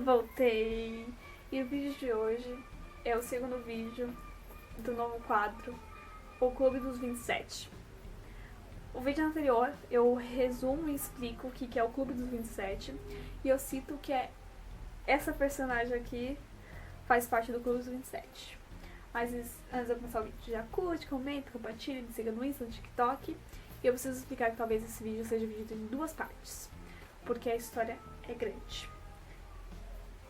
Voltei! E o vídeo de hoje é o segundo vídeo do novo quadro, o Clube dos 27. O vídeo anterior eu resumo e explico o que é o Clube dos 27 e eu cito que essa personagem aqui faz parte do Clube dos 27. Mas antes de eu começar o vídeo, já curte, comenta, compartilha, me siga no Insta, no TikTok. E eu preciso explicar que talvez esse vídeo seja dividido em duas partes, porque a história é grande.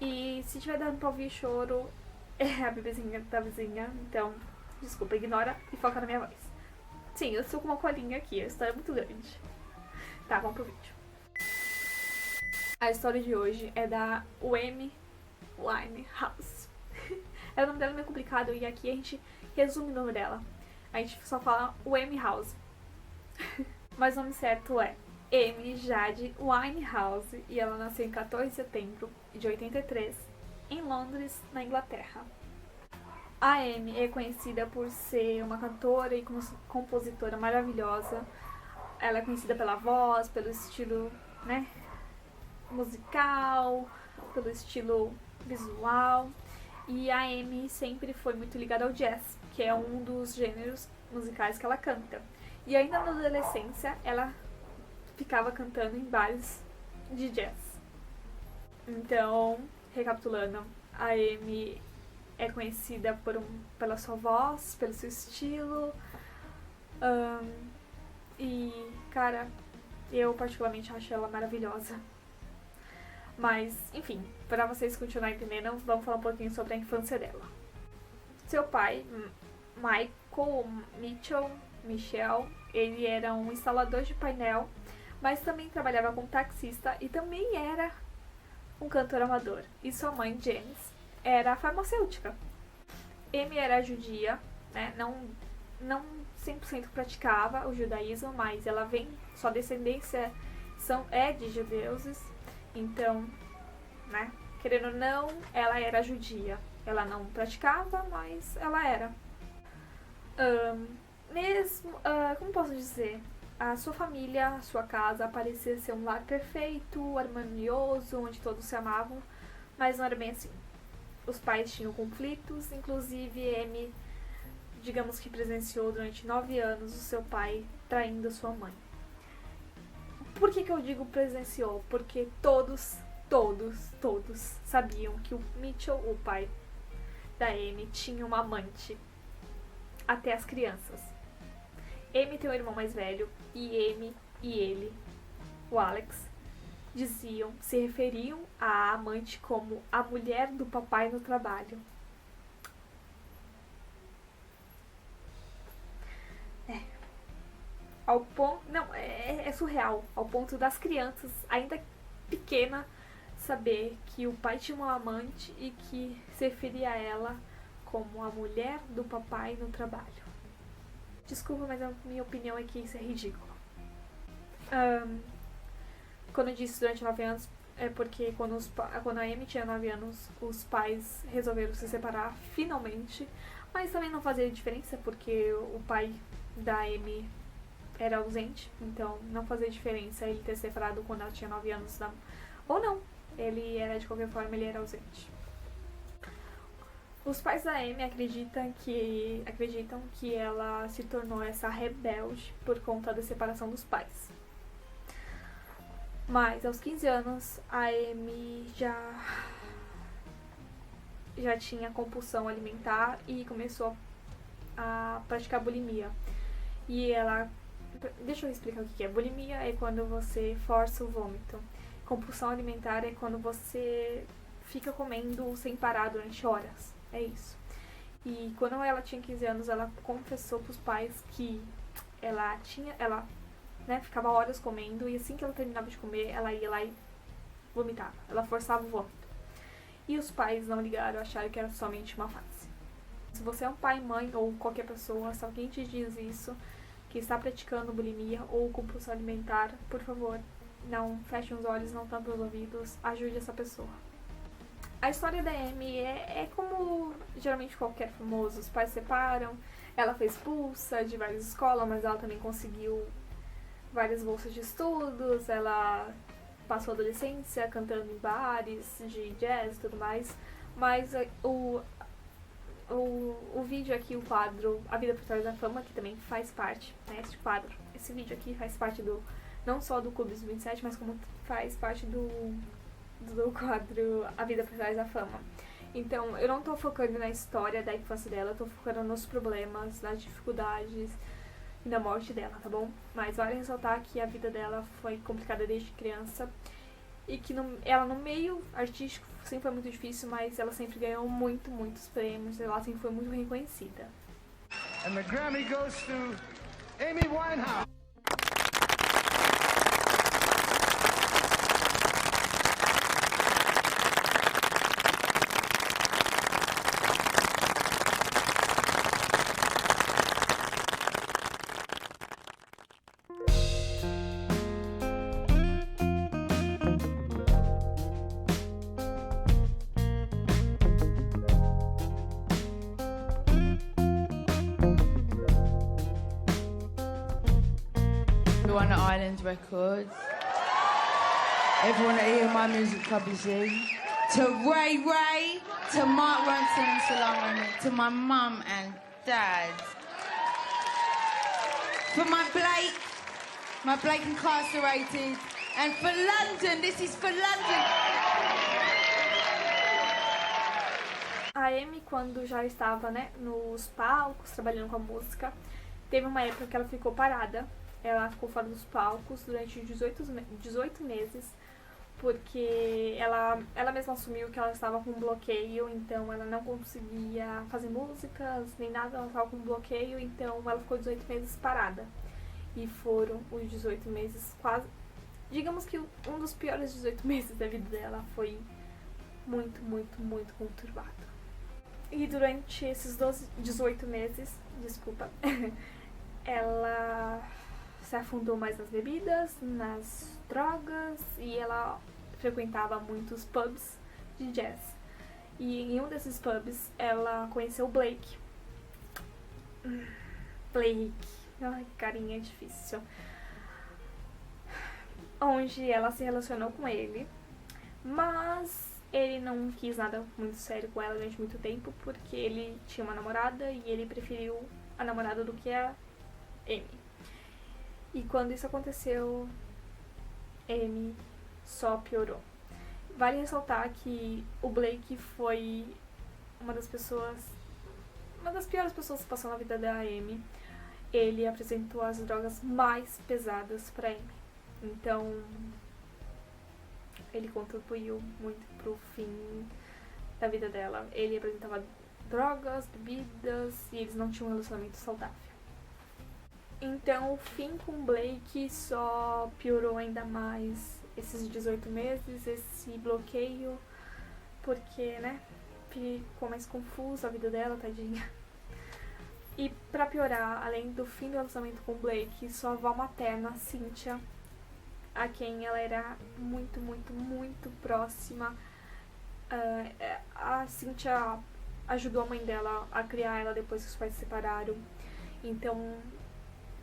E se tiver dando pra ouvir choro, é a bebezinha da vizinha, então, desculpa, ignora e foca na minha voz. Sim, eu estou com uma colinha aqui, a história é muito grande. Tá, vamos pro vídeo. A história de hoje é da Amy Winehouse. O nome dela é meio complicado e aqui a gente resume o nome dela. A gente só fala Amy House. Mas o nome certo é Amy Jade Winehouse e ela nasceu em 14 de setembro de 83 em Londres, na Inglaterra. A Amy é conhecida por ser uma cantora e compositora maravilhosa. Ela é conhecida pela voz, pelo estilo, né, musical, pelo estilo visual. E a Amy sempre foi muito ligada ao jazz, que é um dos gêneros musicais que ela canta. E ainda na adolescência, ela ficava cantando em bares de jazz. Então, recapitulando, a Amy é conhecida pela sua voz, pelo seu estilo. E, cara, eu particularmente acho ela maravilhosa. Mas, enfim, para vocês continuarem entendendo, vamos falar um pouquinho sobre a infância dela. Seu pai, Michel, ele era um instalador de painel, mas também trabalhava como taxista e também era um cantor amador. E sua mãe, James, era farmacêutica. Amy era judia, né? Não 100% praticava o judaísmo, mas ela sua descendência é de judeus. Então, né, querendo ou não, ela era judia. Ela não praticava, mas ela era. Como posso dizer? A sua família, a sua casa parecia ser um lar perfeito, harmonioso, onde todos se amavam, mas não era bem assim. Os pais tinham conflitos, inclusive Amy, digamos que presenciou durante 9 anos o seu pai traindo sua mãe. Por que eu digo presenciou? Porque todos sabiam que o Mitchell, o pai da Amy, tinha uma amante. Até as crianças. Amy tem um irmão mais velho e Amy e ele, o Alex, se referiam à amante como a mulher do papai no trabalho. É surreal, ao ponto das crianças, ainda pequena, saber que o pai tinha uma amante e que se referia a ela como a mulher do papai no trabalho. Desculpa, mas a minha opinião é que isso é ridículo. Quando eu disse durante 9 anos, é porque quando a Amy tinha 9 anos, os pais resolveram se separar finalmente, mas também não fazia diferença porque o pai da Amy era ausente, então não fazia diferença ele ter separado quando ela tinha 9 anos. Ou não, de qualquer forma, ele era ausente. Os pais da Amy acreditam que ela se tornou essa rebelde por conta da separação dos pais. Mas aos 15 anos, a Amy já tinha compulsão alimentar e começou a praticar bulimia. E deixa eu explicar o que é. Bulimia é quando você força o vômito. Compulsão alimentar é quando você fica comendo sem parar durante horas. É isso. E quando ela tinha 15 anos, ela confessou pros pais que ela ficava horas comendo e assim que ela terminava de comer, ela ia lá e vomitava. Ela forçava o vômito. E os pais não ligaram, acharam que era somente uma fase. Se você é um pai, mãe ou qualquer pessoa, se alguém te diz isso, que está praticando bulimia ou compulsão alimentar, por favor, não feche os olhos, não tampe os ouvidos, ajude essa pessoa. A história da Amy é como geralmente qualquer famoso. Os pais separam, ela foi expulsa de várias escolas, mas ela também conseguiu várias bolsas de estudos, ela passou a adolescência cantando em bares de jazz e tudo mais, mas o vídeo aqui, o quadro A Vida por Trás da Fama, que também faz parte, né, esse vídeo aqui faz parte não só do Clube dos 27, mas como faz parte do quadro A Vida por Trás da Fama. Então, eu não tô focando na história da infância dela, eu tô focando nos problemas, nas dificuldades e na morte dela, tá bom? Mas vale ressaltar que a vida dela foi complicada desde criança e que ela no meio artístico sempre foi muito difícil, mas ela sempre ganhou muitos prêmios, ela sempre foi muito reconhecida. And the Grammy goes to Amy Winehouse. Everyone at Island Records. Everyone at EMI Music Publishing. To Ray Ray. To Mark Ronson and Salon. To my mum and dad. For my Blake Incarcerated. And for London, this is for London. A Amy, quando já estava, né, nos palcos, trabalhando com a música, teve uma época que ela ficou parada. Ela ficou fora dos palcos durante 18 meses, porque ela mesma assumiu que ela estava com bloqueio, então ela não conseguia fazer músicas, nem nada, ela estava com bloqueio, então ela ficou 18 meses parada. E foram os 18 meses quase... Digamos que um dos piores 18 meses da vida dela foi muito conturbado. E durante esses 18 meses, ela se afundou mais nas bebidas, nas drogas, e ela frequentava muitos pubs de jazz. E em um desses pubs ela conheceu o Blake. Ai, carinha difícil. Onde ela se relacionou com ele, mas ele não quis nada muito sério com ela durante muito tempo, porque ele tinha uma namorada e ele preferiu a namorada do que a Amy. E quando isso aconteceu, Amy só piorou. Vale ressaltar que o Blake foi uma das piores pessoas que passou na vida da Amy. Ele apresentou as drogas mais pesadas pra Amy. Então, ele contribuiu muito pro fim da vida dela. Ele apresentava drogas, bebidas, e eles não tinham um relacionamento saudável. Então, o fim com o Blake só piorou ainda mais esses 18 meses, esse bloqueio, porque, né, ficou mais confuso a vida dela, tadinha. E pra piorar, além do fim do relacionamento com o Blake, sua avó materna, Cynthia, a quem ela era muito próxima, a Cynthia ajudou a mãe dela a criar ela depois que os pais se separaram. Então,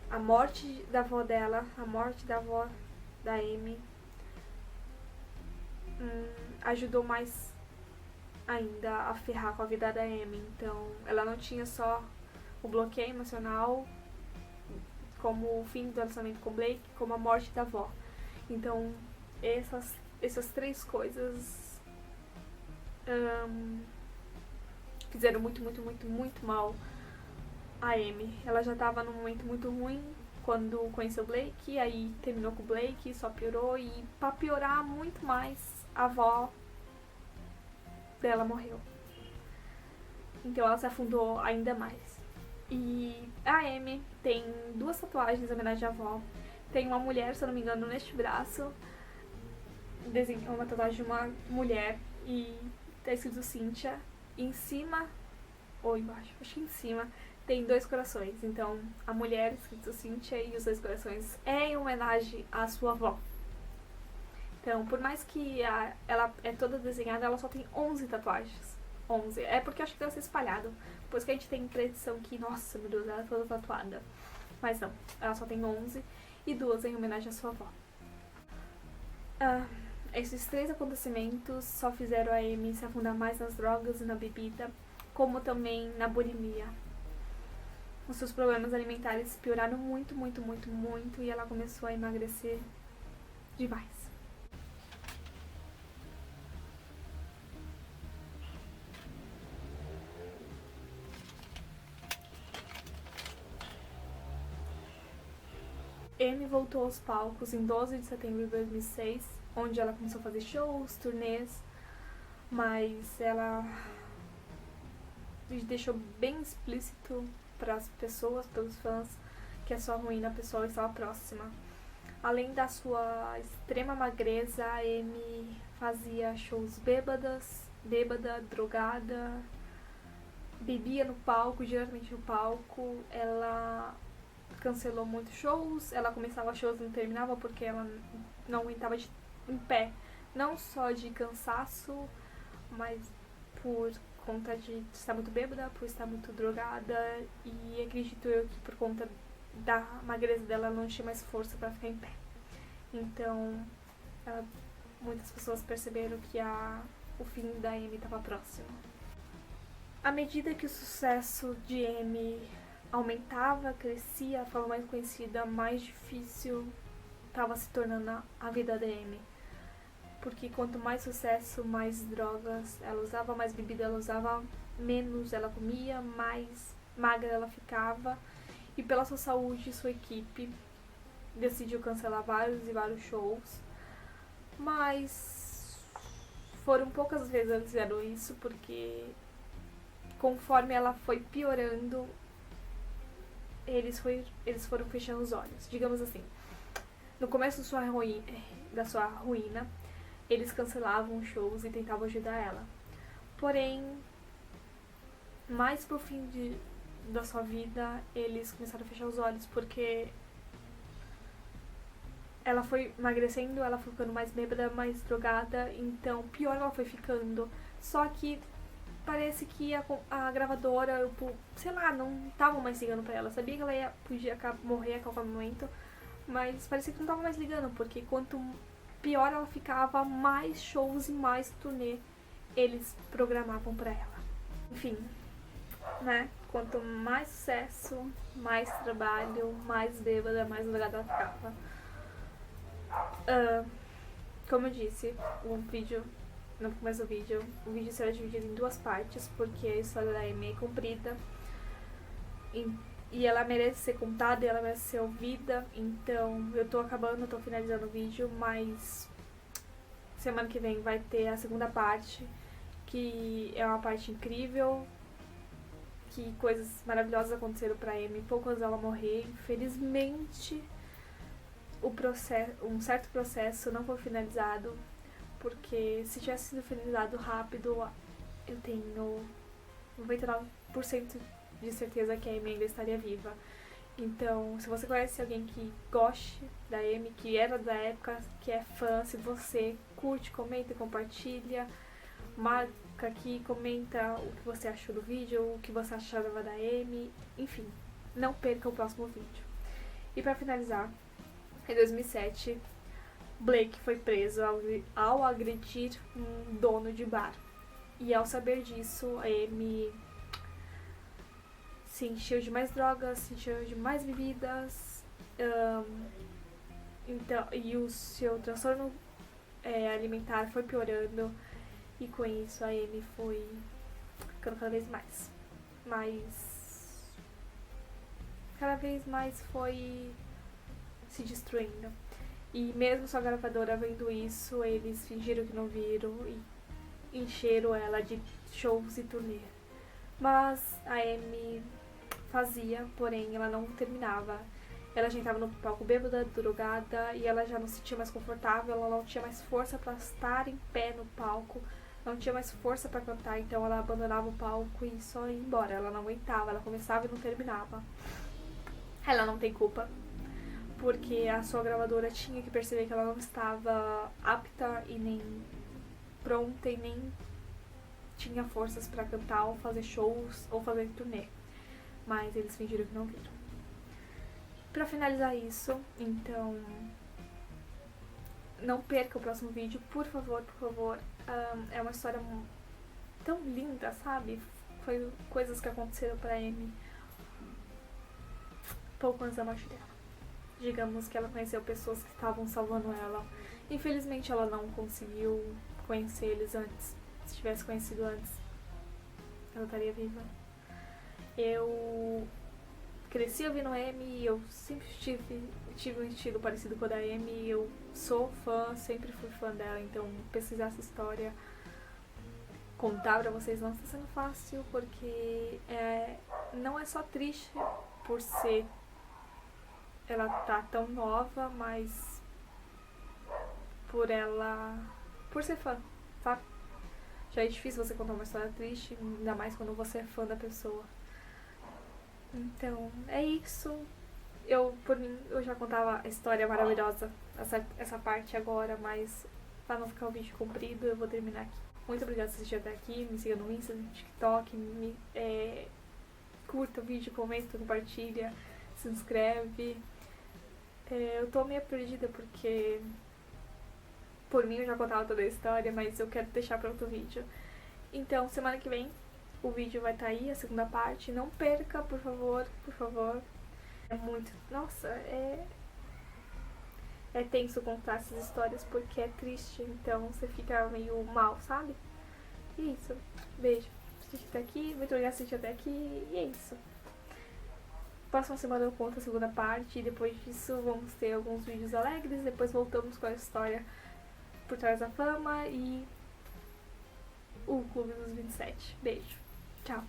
a morte da avó dela, a morte da avó da Amy, ajudou mais ainda a ferrar com a vida da Amy. Então, ela não tinha só o bloqueio emocional, como o fim do relacionamento com o Blake, como a morte da avó. Então, essas três coisas fizeram muito mal a Amy. Ela já tava num momento muito ruim quando conheceu o Blake, aí terminou com o Blake, só piorou, e pra piorar muito mais, a avó dela morreu. Então ela se afundou ainda mais. E a Amy tem 2 tatuagens em homenagem à avó. Tem uma mulher, se eu não me engano, neste braço, uma tatuagem de uma mulher, e tá escrito Cynthia. Em cima, ou embaixo, acho que em cima, tem 2 corações. Então, a mulher, escrito Cynthia, e os 2 corações é em homenagem à sua avó. Então, por mais que ela é toda desenhada, ela só tem 11 tatuagens. 11. É porque eu acho que deve ser espalhado. Depois que a gente tem impressão que, nossa, meu Deus, ela é toda tatuada. Mas não, ela só tem 11 e 2 em homenagem à sua avó. Esses 3 acontecimentos só fizeram a Amy se afundar mais nas drogas e na bebida, como também na bulimia. Os seus problemas alimentares pioraram muito, muito, muito, muito, e ela começou a emagrecer demais. Amy voltou aos palcos em 12 de setembro de 2006, onde ela começou a fazer shows, turnês, mas ela deixou bem explícito para as pessoas, para os fãs, que a sua ruína pessoal estava próxima. Além da sua extrema magreza, a Amy fazia shows bêbada, drogada, bebia no palco, diretamente no palco. Ela cancelou muitos shows, ela começava shows e não terminava porque ela não aguentava em pé, não só de cansaço, mas por conta de estar muito bêbada, por estar muito drogada, e acredito eu que por conta da magreza dela ela não tinha mais força para ficar em pé. Então, muitas pessoas perceberam que o fim da Amy estava próximo. À medida que o sucesso de Amy aumentava, crescia, a forma mais conhecida, mais difícil estava se tornando a vida da Amy. Porque quanto mais sucesso, mais drogas ela usava, mais bebida ela usava, menos ela comia, mais magra ela ficava. E pela sua saúde, sua equipe decidiu cancelar vários e vários shows. Mas foram poucas vezes eles fizeram isso, porque conforme ela foi piorando, eles foram fechando os olhos. Digamos assim, no começo da sua ruína, eles cancelavam shows e tentavam ajudar ela. Porém, mais pro fim da sua vida, eles começaram a fechar os olhos, porque ela foi emagrecendo, ela foi ficando mais bêbada, mais drogada, então pior ela foi ficando. Só que parece que a gravadora, sei lá, não estavam mais ligando pra ela. Sabia que ela podia morrer a qualquer momento, mas parecia que não estavam mais ligando, porque quanto pior ela ficava, mais shows e mais turnê eles programavam pra ela. Enfim, né? Quanto mais sucesso, mais trabalho, mais bêbada, mais drogada ela ficava. Como eu disse, no começo do vídeo, o vídeo será dividido em 2 partes, porque a história da Amy é comprida e ela merece ser contada e ela merece ser ouvida. Então eu tô finalizando o vídeo, mas semana que vem vai ter a segunda parte, que é uma parte incrível, que coisas maravilhosas aconteceram pra Amy pouco antes dela morrer. Infelizmente, um certo processo não foi finalizado, porque se tivesse sido finalizado rápido, eu tenho 99% de certeza que a Amy ainda estaria viva. Então, se você conhece alguém que goste da Amy, que era da época, que é fã, se você curte, comenta, compartilha, marca aqui, comenta o que você achou do vídeo, o que você achava da Amy, enfim, não perca o próximo vídeo. E pra finalizar, em 2007, Blake foi preso ao agredir um dono de bar. E ao saber disso, a Amy se encheu de mais drogas, se encheu de mais bebidas, e o seu transtorno alimentar foi piorando, e com isso a Amy foi ficando cada vez cada vez mais foi se destruindo. E mesmo sua gravadora vendo isso, eles fingiram que não viram e encheram ela de shows e turnê. Mas a Amy fazia, porém ela não terminava. Ela já estava no palco bêbada, drogada, e ela já não se sentia mais confortável, ela não tinha mais força para estar em pé no palco, não tinha mais força para cantar, então ela abandonava o palco e só ia embora. Ela não aguentava, ela começava e não terminava. Ela não tem culpa, porque a sua gravadora tinha que perceber que ela não estava apta e nem pronta e nem tinha forças para cantar ou fazer shows ou fazer turnê. Mas eles fingiram que não viram. Pra finalizar isso, então, não perca o próximo vídeo, por favor, por favor. É uma história tão linda, sabe? Foi coisas que aconteceram pra Amy pouco antes da morte dela. Digamos que ela conheceu pessoas que estavam salvando ela. Infelizmente ela não conseguiu conhecer eles antes. Se tivesse conhecido antes, ela estaria viva. Eu cresci ouvindo Amy e eu sempre tive um estilo parecido com o da Amy. Eu sou fã, sempre fui fã dela, então pesquisar essa história, contar pra vocês não está sendo fácil, porque não é só triste por ela tá tão nova, mas por ser fã, sabe? Já é difícil você contar uma história triste, ainda mais quando você é fã da pessoa. Então, é isso. Por mim, eu já contava a história maravilhosa, essa parte agora, mas pra não ficar o vídeo comprido, eu vou terminar aqui. Muito obrigada por assistir até aqui. Me siga no Insta, no TikTok, curta o vídeo, comenta, compartilha, se inscreve. Eu tô meio perdida porque por mim eu já contava toda a história, mas eu quero deixar pra outro vídeo. Então, semana que vem o vídeo vai estar aí, a segunda parte. Não perca, por favor, por favor. É muito... Nossa, é tenso contar essas histórias porque é triste, então você fica meio mal, sabe? E é isso. Beijo. Assiste até aqui, muito obrigada por assistir até aqui, e é isso. Próxima semana eu conto a segunda parte, e depois disso vamos ter alguns vídeos alegres, depois voltamos com a história por trás da fama e o Clube dos 27. Beijo. Tchau.